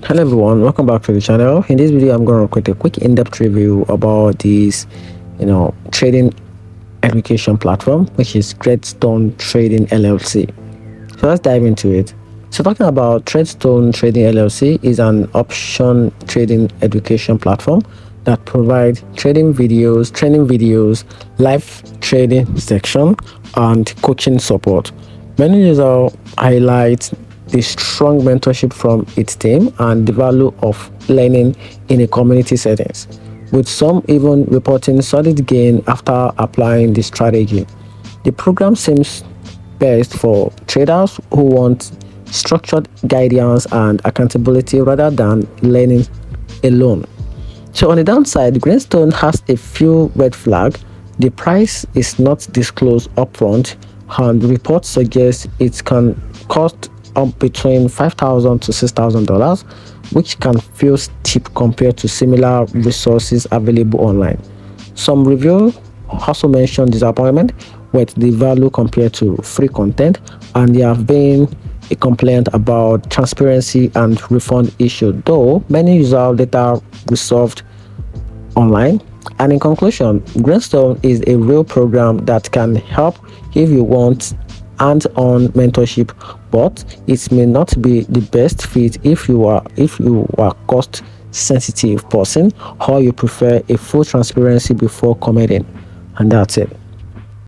Hello everyone, welcome back to the channel. In this video I'm going to create a quick in-depth review about this trading education platform, which is Graystone Trading LLC. So let's dive into it. So talking about Graystone Trading LLC is an option trading education platform that provides trading videos, live trading section, and coaching support. Many users highlight the strong mentorship from its team and the value of learning in a community settings, with some even reporting solid gain after applying the strategy. The program seems best for traders who want structured guidance and accountability rather than learning alone. So on the downside, Graystone has a few red flags. The price is not disclosed upfront, and reports suggest it can cost up between $5,000 to $6,000, which can feel steep compared to similar resources available online. Some reviews also mention disappointment with the value compared to free content, and there have been a complaint about transparency and refund issue, though many users later resolved online. And in conclusion, Graystone is a real program that can help if you want hands-on mentorship, but it may not be the best fit if you are cost sensitive person, or you prefer a full transparency before committing. And that's it.